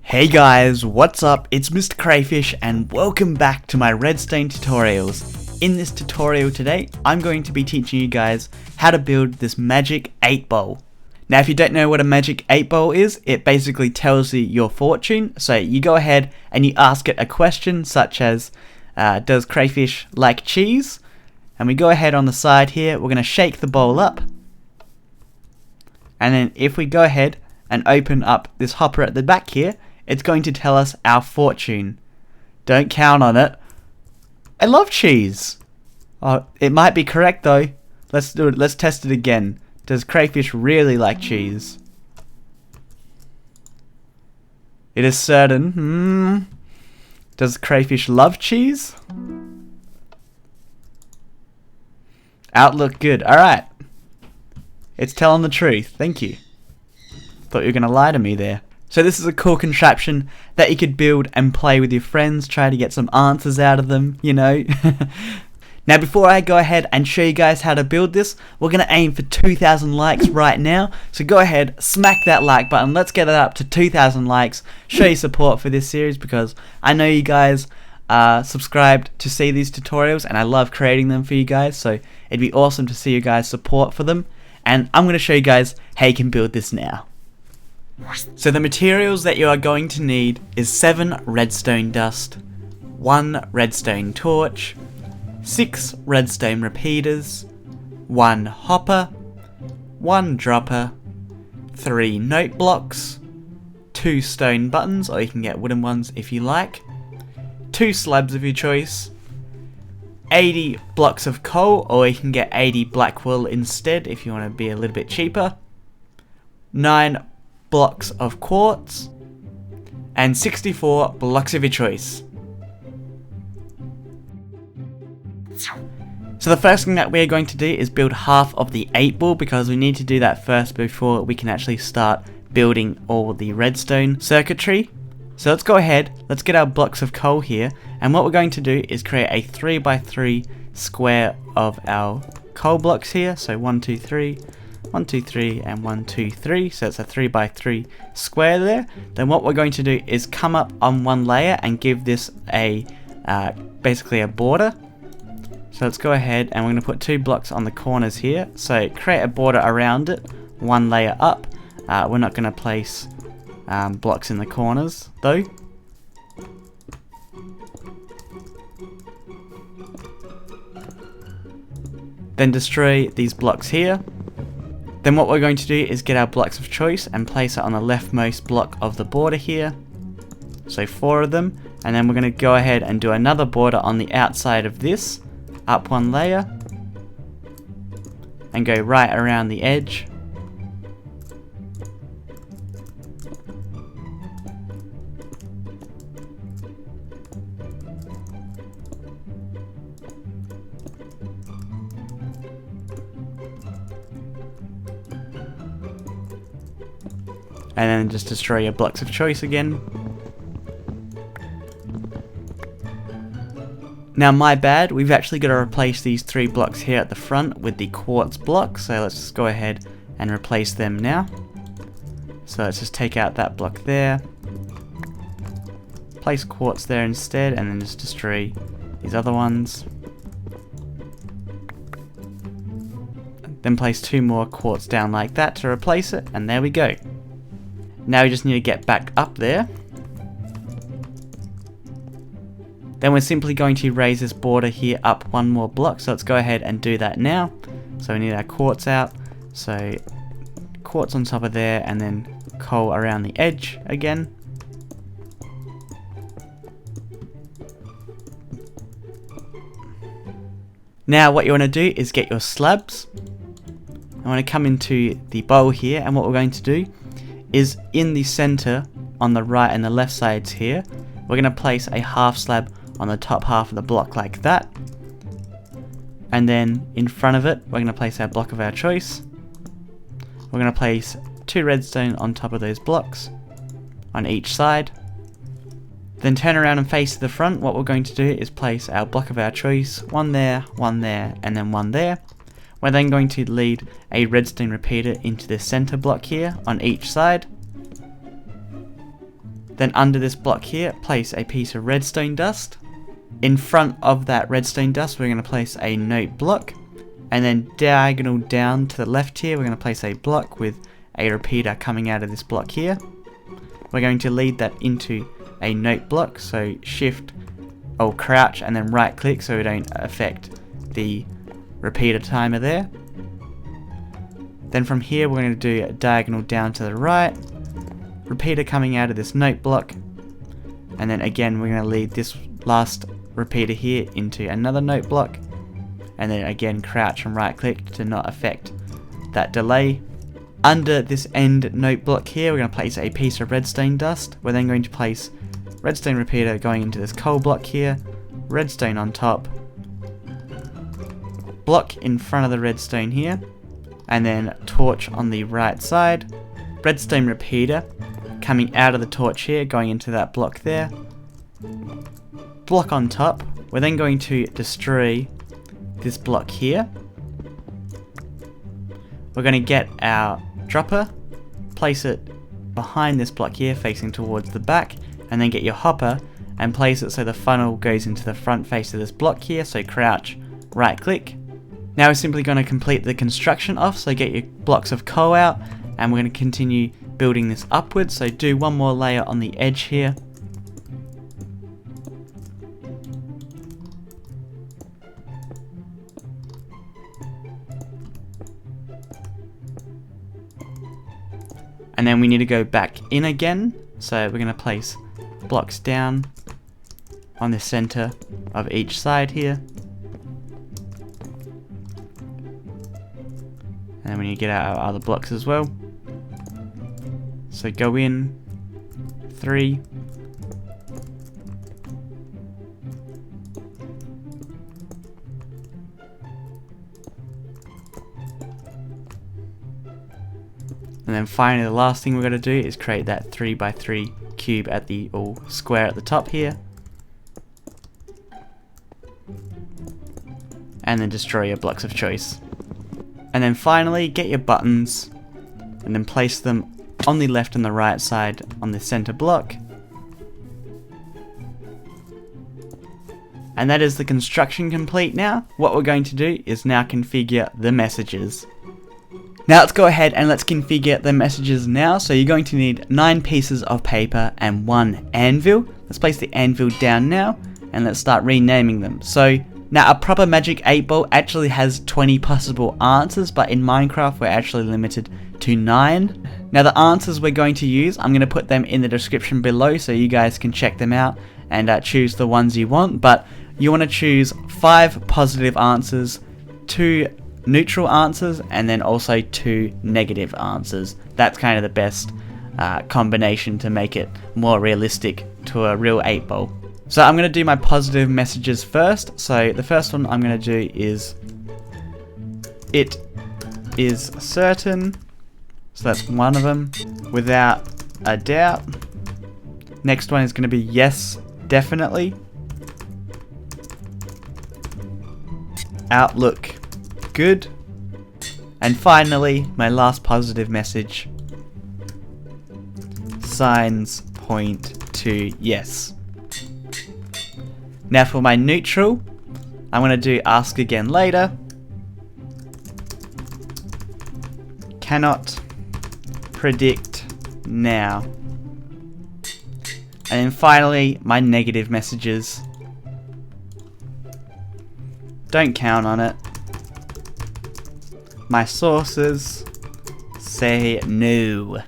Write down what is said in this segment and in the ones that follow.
Hey guys, what's up? It's MrCrayfish and welcome back to my Redstone tutorials. In this tutorial today, I'm going to be teaching you guys how to build this magic 8 bowl. Now if you don't know what a magic 8 bowl is, it basically tells you your fortune. So you go ahead and you ask it a question such as, does crayfish like cheese? And we go ahead on the side here, we're going to shake the bowl up. And then if we go ahead and open up this hopper at the back here, it's going to tell us our fortune. Don't count on it. I love cheese. Oh, it might be correct though. Let's do it. Let's test it again. Does crayfish really like cheese? It is certain. Does crayfish love cheese? Outlook good. Alright. It's telling the truth. Thank you. Thought you were going to lie to me there. So this is a cool contraption that you could build and play with your friends, try to get some answers out of them, you know. Now before I go ahead and show you guys how to build this, we're going to aim for 2,000 likes right now. So go ahead, smack that like button, let's get it up to 2,000 likes, show your support for this series because I know you guys are subscribed to see these tutorials and I love creating them for you guys, so it'd be awesome to see you guys support for them. And I'm going to show you guys how you can build this now. So the materials that you are going to need is 7 redstone dust, 1 redstone torch, 6 redstone repeaters, 1 hopper, 1 dropper, 3 note blocks, 2 stone buttons, or you can get wooden ones if you like, 2 slabs of your choice, 80 blocks of coal, or you can get 80 black wool instead if you want to be a little bit cheaper, 9 blocks of quartz, and 64 blocks of your choice. So the first thing that we're going to do is build half of the 8 ball because we need to do that first before we can actually start building all the redstone circuitry. So let's go ahead, let's get our blocks of coal here, and what we're going to do is create a 3x3 square of our coal blocks here. So 1, 2, 3. 1, 2, 3 and 1, 2, 3, so it's a 3x3 square there. Then what we're going to do is come up on one layer and give this a basically a border. So let's go ahead and we're going to put 2 blocks on the corners here, so create a border around it, one layer up. We're not going to place blocks in the corners though. Then destroy these blocks here. Then what we're going to do is get our blocks of choice and place it on the leftmost block of the border here. So 4 of them. And then we're going to go ahead and do another border on the outside of this. Up one layer. And go right around the edge. And then just destroy your blocks of choice again. Now my bad, we've actually got to replace these 3 blocks here at the front with the quartz blocks, so let's just go ahead and replace them now. So let's just take out that block there, place quartz there instead, and then just destroy these other ones. Then place 2 more quartz down like that to replace it, and there we go. Now we just need to get back up there. Then we're simply going to raise this border here up 1 more block. So let's go ahead and do that now. So we need our quartz out. So quartz on top of there and then coal around the edge again. Now what you want to do is get your slabs. I want to come into the bowl here, and what we're going to do is in the center on the right and the left sides here, we're going to place a half slab on the top half of the block like that. And then in front of it, we're going to place our block of our choice. We're going to place 2 redstone on top of those blocks on each side. Then turn around and face to the front. What we're going to do is place our block of our choice, 1 there, and then 1 there. We're then going to lead a redstone repeater into the center block here on each side. Then under this block here, place a piece of redstone dust. In front of that redstone dust, we're going to place a note block. And then diagonal down to the left here, we're going to place a block with a repeater coming out of this block here. We're going to lead that into a note block, so shift or crouch and then right click so we don't affect the repeater timer there. Then from here we're going to do a diagonal down to the right, repeater coming out of this note block, and then again we're going to lead this last repeater here into another note block, and then again crouch and right click to not affect that delay. Under this end note block here, we're going to place a piece of redstone dust. We're then going to place redstone repeater going into this coal block here, redstone on top, block in front of the redstone here, and then torch on the right side, redstone repeater coming out of the torch here, going into that block there, block on top. We're then going to destroy this block here. We're going to get our dropper, place it behind this block here facing towards the back, and then get your hopper and place it so the funnel goes into the front face of this block here, so crouch, right click. Now we're simply going to complete the construction off, so get your blocks of coal out, and we're going to continue building this upwards, so do one more layer on the edge here. And then we need to go back in again, so we're going to place blocks down on the center of each side here. And then we need to get out our other blocks as well. So go in 3. And then finally the last thing we're going to do is create that 3x3 cube at the square at the top here. And then destroy your blocks of choice. And then finally get your buttons and then place them on the left and the right side on the center block. And that is the construction complete now. What we're going to do is now configure the messages. Now let's go ahead and let's configure the messages now. So you're going to need 9 pieces of paper and 1 anvil. Let's place the anvil down now and let's start renaming them. So now a proper magic 8-ball actually has 20 possible answers, but in Minecraft we're actually limited to 9. Now the answers we're going to use, I'm going to put them in the description below so you guys can check them out and choose the ones you want. But you want to choose 5 positive answers, 2 neutral answers, and then also 2 negative answers. That's kind of the best combination to make it more realistic to a real 8-ball. So I'm going to do my positive messages first. So the first one I'm going to do is it is certain. So that's one of them, without a doubt. Next one is going to be yes, definitely. Outlook, good. And finally, my last positive message, signs point to yes. Now for my neutral, I'm going to do ask again later. Cannot predict now. And then finally, my negative messages. Don't count on it. My sources say no.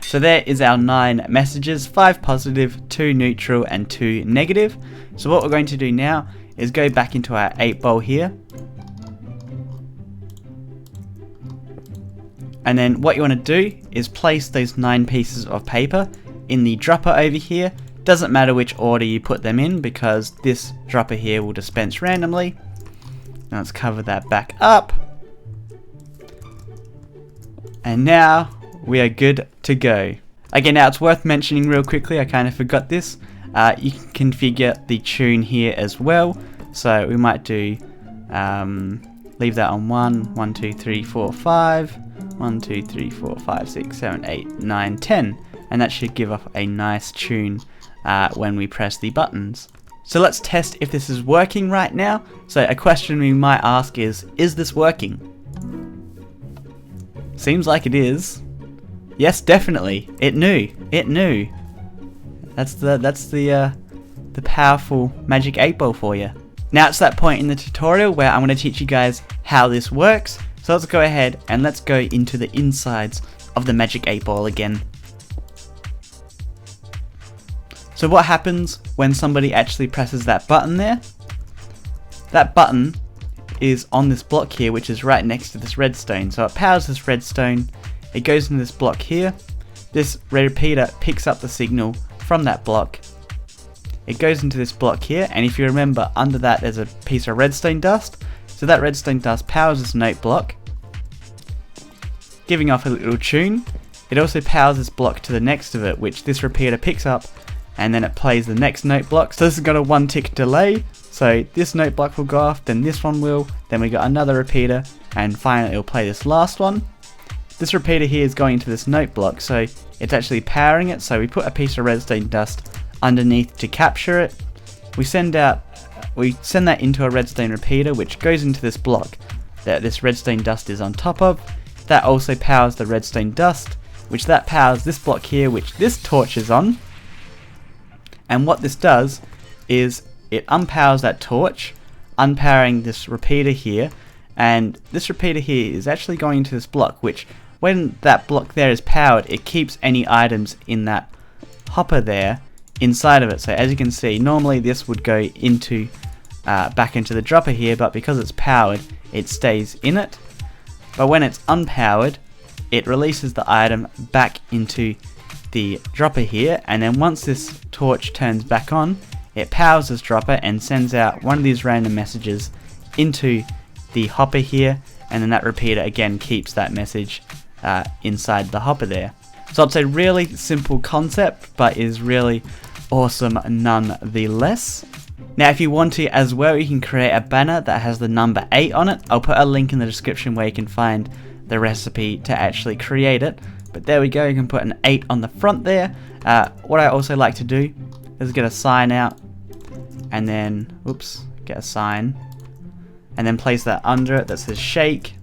So there is our 9 messages, 5 positive, 2 neutral and 2 negative. So what we're going to do now is go back into our 8-ball here. And then what you want to do is place those 9 pieces of paper in the dropper over here. Doesn't matter which order you put them in because this dropper here will dispense randomly. Now let's cover that back up. And now we are good to go. Again, now it's worth mentioning real quickly, I kind of forgot this. You can configure the tune here as well. So we might do, leave that on 1, 1, 2, 3, 4, 5, 1, 2, 3, 4, 5, 6, 7, 8, 9, 10. and that should give off a nice tune when we press the buttons. So let's test if this is working right now. So a question we might ask is this working? Seems like it is. Yes, definitely. It knew. That's the powerful magic 8-ball for you. Now it's that point in the tutorial where I'm going to teach you guys how this works. So let's go ahead and let's go into the insides of the magic 8-ball again. So what happens when somebody actually presses that button there? That button is on this block here, which is right next to this redstone. So it powers this redstone, it goes into this block here. This repeater picks up the signal from that block. It goes into this block here, and if you remember, under that there's a piece of redstone dust. So that redstone dust powers this note block, giving off a little tune. It also powers this block to the next of it, which this repeater picks up, and then it plays the next note block. So this has got a 1 tick delay. So this note block will go off, then this one will, then we got another repeater, and finally it'll play this last one. This repeater here is going to this note block, so it's actually powering it. So we put a piece of redstone dust underneath to capture it. We send that into a redstone repeater, which goes into this block that this redstone dust is on top of. That also powers the redstone dust, which that powers this block here, which this torch is on. And what this does is it unpowers that torch, unpowering this repeater here, and this repeater here is actually going into this block, which when that block there is powered, it keeps any items in that hopper there inside of it. So as you can see, normally this would go into back into the dropper here, but because it's powered, it stays in it. But when it's unpowered, it releases the item back into the dropper here, and then once this torch turns back on, it powers this dropper and sends out one of these random messages into the hopper here, and then that repeater again keeps that message inside the hopper there. So it's a really simple concept, but is really awesome nonetheless. Now if you want to as well, you can create a banner that has the number 8 on it. I'll put a link in the description where you can find the recipe to actually create it. But there we go, you can put an 8 on the front there. What I also like to do is get a sign out, and then, oops, get a sign, and then place that under it that says shake.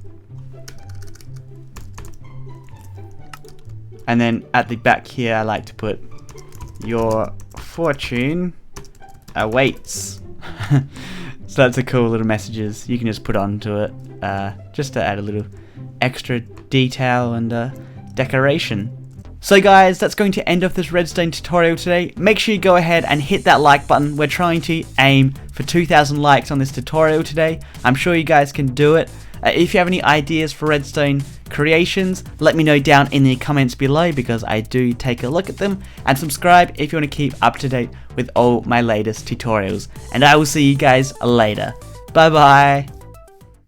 And then at the back here, I like to put your fortune awaits. So that's a cool little messages you can just put onto it, just to add a little extra detail and decoration. So guys, that's going to end off this redstone tutorial today. Make sure you go ahead and hit that like button. We're trying to aim for 2,000 likes on this tutorial today. I'm sure you guys can do it. If you have any ideas for redstone creations, let me know down in the comments below, because I do take a look at them. And subscribe if you want to keep up to date with all my latest tutorials. And I will see you guys later. Bye bye.